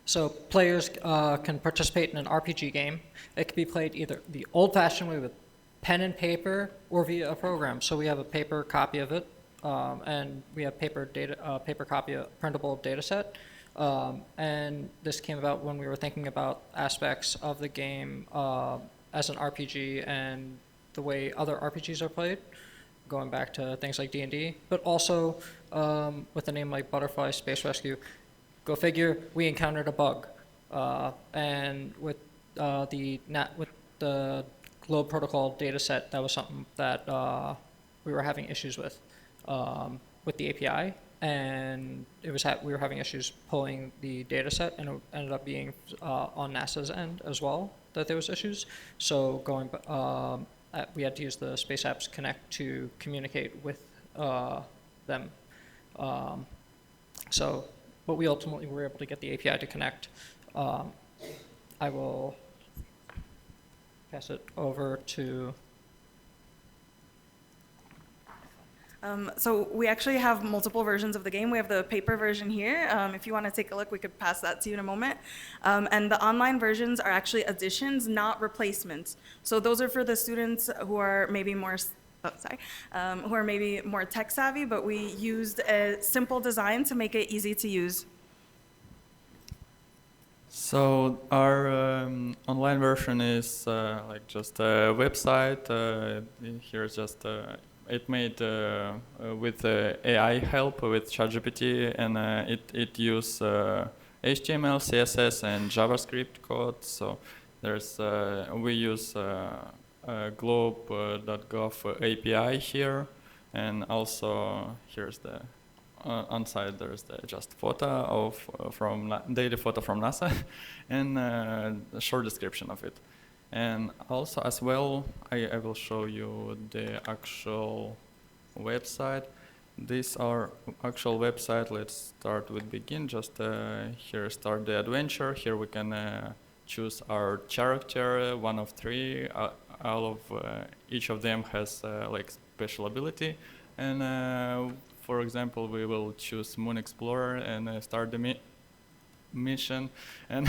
So players can participate in an RPG game. It can be played either the old-fashioned way with pen and paper or via a program. So we have a paper copy of it, and we have paper copy of printable data set. And this came about when we were thinking about aspects of the game as an RPG and the way other RPGs are played, going back to things like D&D, but also with a name like Butterfly Space Rescue. Go figure, we encountered a bug. And with the Globe Protocol data set, that was something that we were having issues with the API. And it was we were having issues pulling the data set, and it ended up being on NASA's end as well that there was issues. So we had to use the Space Apps Connect to communicate with them. But we ultimately were able to get the API to connect. I will pass it over to. So we actually have multiple versions of the game. We have the paper version here. If you want to take a look, we could pass that to you in a moment. And the online versions are actually additions, not replacements. So those are for the students who are maybe more who are maybe more tech savvy, but we used a simple design to make it easy to use. So our online version is like just a website. Here's just it made with AI help with ChatGPT, and it uses HTML, CSS, and JavaScript code. So there's we use globe.gov API here, and also here's the on site there's just photo of daily photo from NASA and a short description of it. And also as well, I will show you the actual website. This our actual website. Let's start with begin. Just here start the adventure. Here we can choose our character, one of three. All of each of them has like special ability, and for example, we will choose Moon Explorer and start the mission. And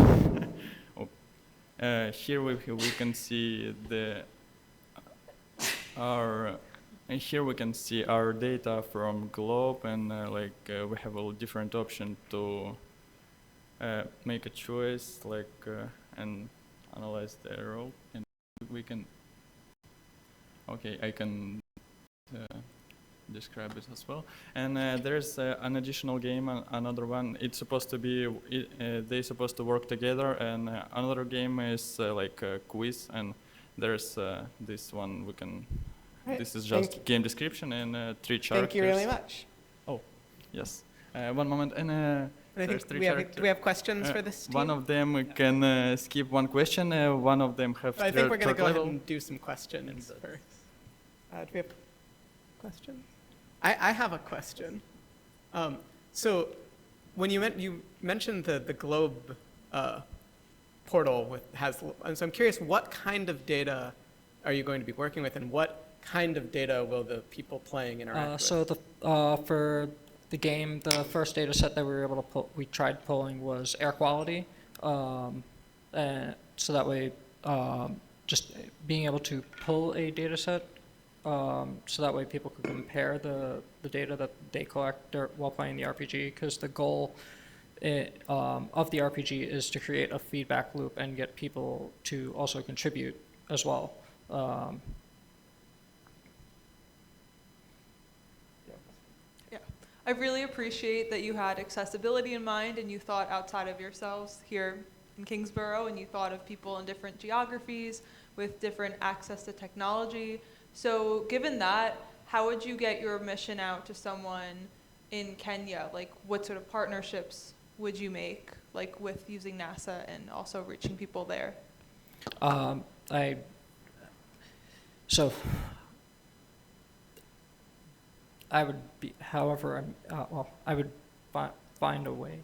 here we can see here we can see our data from Globe, and we have a different option to make a choice, and analyze the role, and we can. Okay, I can describe it as well. And there's an additional game, another one. It's supposed to be, they're supposed to work together. And another game is like a quiz. And there's this one we can. Right. This is just game description and 3 characters. Thank you really much. Oh, yes. One moment. And I there's think 3 we have, characters. do we have questions for this team? One of them can skip one question. One of them have. I think we're going to go ahead level. and do some questions first. Do we have questions? I have a question. So when you mentioned the Globe portal so I'm curious, what kind of data are you going to be working with, and what kind of data will the people playing interact with? So for the game, the first data set that we were able to pull, we tried pulling was air quality, and so that way, just being able to pull a data set, so that way people could compare the data that they collect while playing the RPG, because the goal of the RPG is to create a feedback loop and get people to also contribute as well. Yeah, I really appreciate that you had accessibility in mind and you thought outside of yourselves here in Kingsborough, and you thought of people in different geographies with different access to technology. So given that, how would you get your mission out to someone in Kenya? Like, what sort of partnerships would you make, like with using NASA and also reaching people there? I would be, however, I would find a way.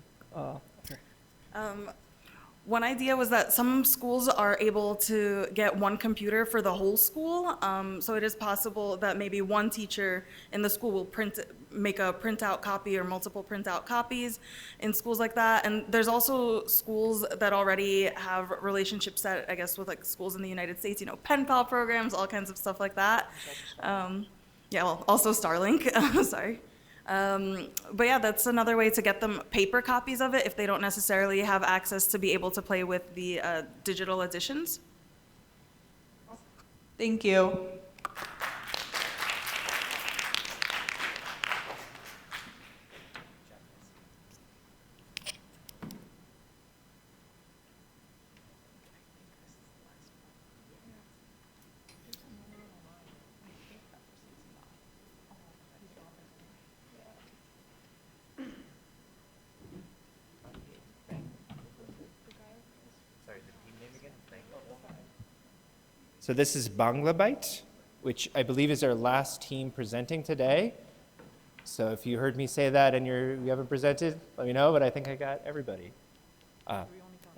One idea was that some schools are able to get one computer for the whole school. So it is possible that maybe one teacher in the school will make a printout copy or multiple printout copies in schools like that. And there's also schools that already have relationships that, I guess, with like schools in the United States, you know, pen pal programs, all kinds of stuff like that. Yeah, well, also Starlink, sorry. But yeah, that's another way to get them paper copies of it if they don't necessarily have access to be able to play with the digital editions. Thank you. So this is Banglabyte, which I believe is our last team presenting today. So if you heard me say that and you haven't presented, let me know, but I think I got everybody. One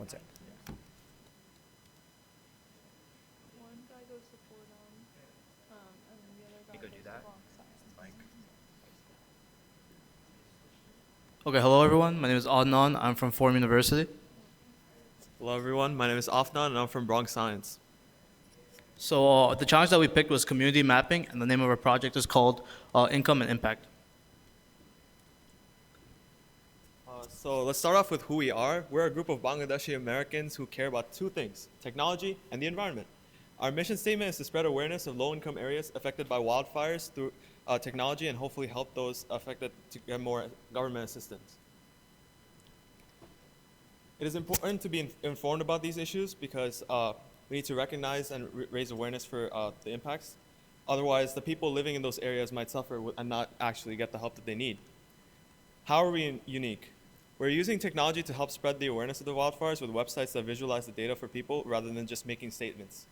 sec. Okay, hello everyone. My name is Adnan. I'm from Forum University. Hello everyone. My name is Afnan and I'm from Bronx Science. So the challenge that we picked was community mapping, and the name of our project is called Income and Impact. So let's start off with who we are. We're a group of Bangladeshi Americans who care about two things: technology and the environment. Our mission statement is to spread awareness of low-income areas affected by wildfires through technology and hopefully help those affected to get more government assistance. It is important to be informed about these issues because we need to recognize and raise awareness for the impacts. Otherwise, the people living in those areas might suffer and not actually get the help that they need. How are we unique? We're using technology to help spread the awareness of the wildfires with websites that visualize the data for people rather than just making statements.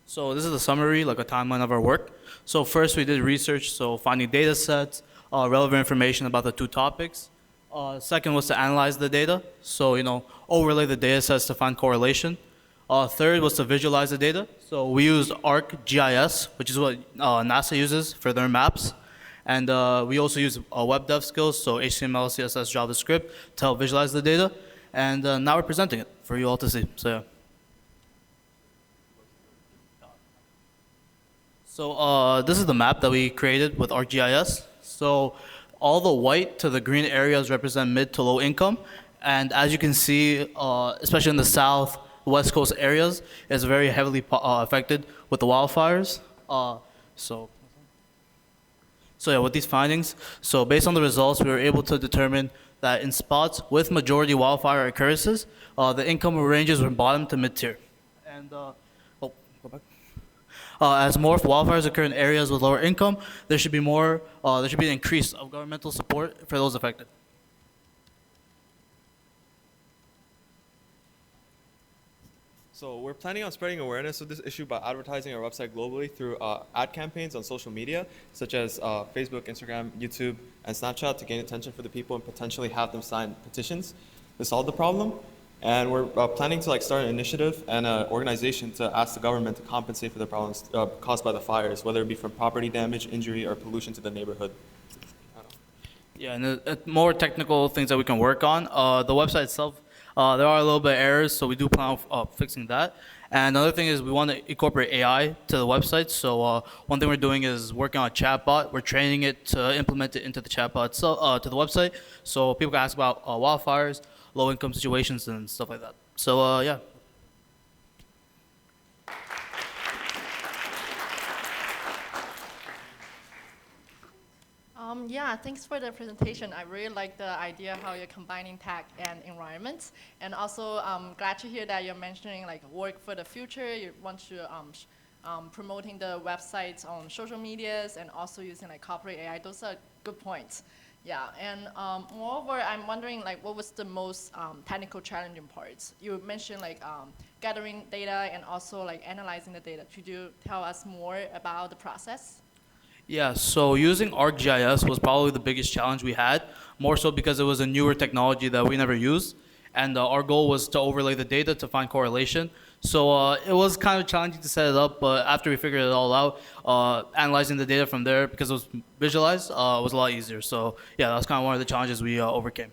So this is a summary, like a timeline of our work. So first we did research, so finding data sets, relevant information about the two topics. Second was to analyze the data, so overlay the data sets to find correlation. Third was to visualize the data. So we used ArcGIS, which is what NASA uses for their maps. And we also use web dev skills, so HTML, CSS, JavaScript, to help visualize the data. And now we're presenting it for you all to see. So yeah. So this is the map that we created with ArcGIS. So all the white to the green areas represent mid to low income. And as you can see, especially in the south, west coast areas, it's very heavily affected with the wildfires. So yeah, with these findings, so based on the results, we were able to determine that in spots with majority wildfire occurrences, the income ranges from bottom to mid-tier. And go back. As more wildfires occur in areas with lower income, there should be an increase of governmental support for those affected. So we're planning on spreading awareness of this issue by advertising our website globally through ad campaigns on social media, such as Facebook, Instagram, YouTube, and Snapchat, to gain attention for the people and potentially have them sign petitions to solve the problem. And we're planning to start an initiative and an organization to ask the government to compensate for the problems caused by the fires, whether it be from property damage, injury, or pollution to the neighborhood. Yeah, and more technical things that we can work on. The website itself, there are a little bit of errors, so we do plan on fixing that. And another thing is we want to incorporate AI to the website. So one thing we're doing is working on a chatbot. We're training it to implement it into the chatbot, to the website, so people can ask about wildfires, low-income situations, and stuff like that. So yeah. Yeah, thanks for the presentation. I really like the idea how you're combining tech and environment. And also, I'm glad to hear that you're mentioning work for the future. You want to promoting the websites on social medias and also using corporate AI. Those are good points. Yeah, and moreover, I'm wondering what was the most technical challenging parts? You mentioned gathering data and also analyzing the data. Could you tell us more about the process? Yeah, so using ArcGIS was probably the biggest challenge we had, more so because it was a newer technology that we never used. And our goal was to overlay the data to find correlation. So it was kind of challenging to set it up, but after we figured it all out, analyzing the data from there, because it was visualized, was a lot easier. So yeah, that was kind of one of the challenges we overcame.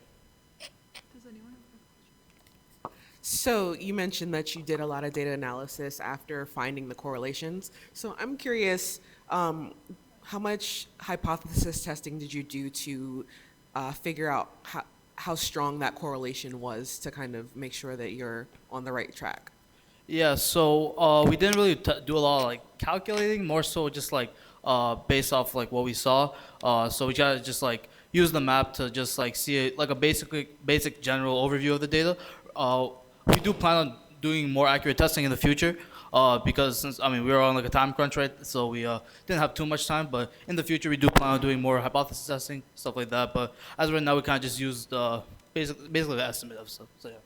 So you mentioned that you did a lot of data analysis after finding the correlations. So I'm curious, how much hypothesis testing did you do to figure out how strong that correlation was to kind of make sure that you're on the right track? Yeah, so we didn't really do a lot of calculating, more so just based off what we saw. So we gotta just use the map to just see it, a basic general overview of the data. We do plan on doing more accurate testing in the future. Because since we were on a time crunch, right? So we didn't have too much time. But in the future, we do plan on doing more hypothesis testing, stuff like that. But as of right now, we kind of just used basically the estimate of stuff. So yeah.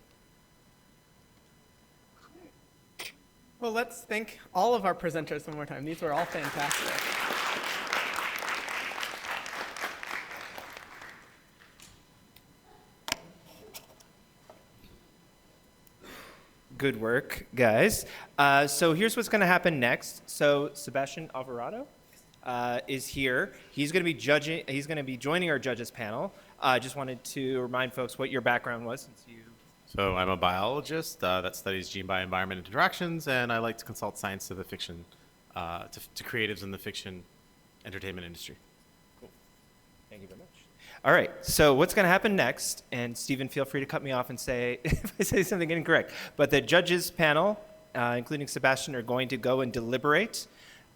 Well, let's thank all of our presenters one more time. These were all fantastic. Good work, guys. So here's what's going to happen next. So Sebastian Alvarado is here. He's going to be judging. He's going to be joining our judges panel. I just wanted to remind folks what your background was, since you. So I'm a biologist that studies gene-by-environment interactions, and I like to consult science to the fiction, to creatives in the fiction entertainment industry. Cool. Thank you very much. All right, so what's going to happen next, and Stephen, feel free to cut me off and say if I say something incorrect, but the judges panel, including Sebastian, are going to go and deliberate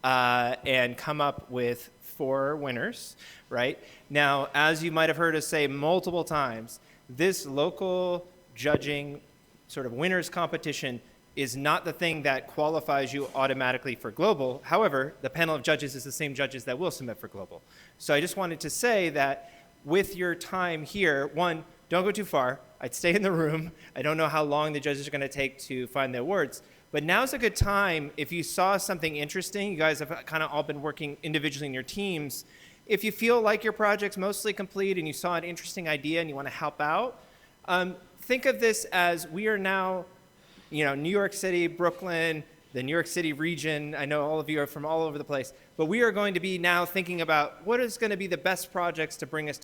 and come up with 4 winners, right? Now, as you might have heard us say multiple times, this local judging sort of winners competition is not the thing that qualifies you automatically for global. However, the panel of judges is the same judges that will submit for global. So I just wanted to say that with your time here, one, don't go too far. I'd stay in the room. I don't know how long the judges are going to take to find the awards. But now's a good time, if you saw something interesting, you guys have kind of all been working individually in your teams. If you feel like your project's mostly complete and you saw an interesting idea and you want to help out, think of this as we are now, New York City, Brooklyn, the New York City region. I know all of you are from all over the place. But we are going to be now thinking about what is going to be the best projects to bring us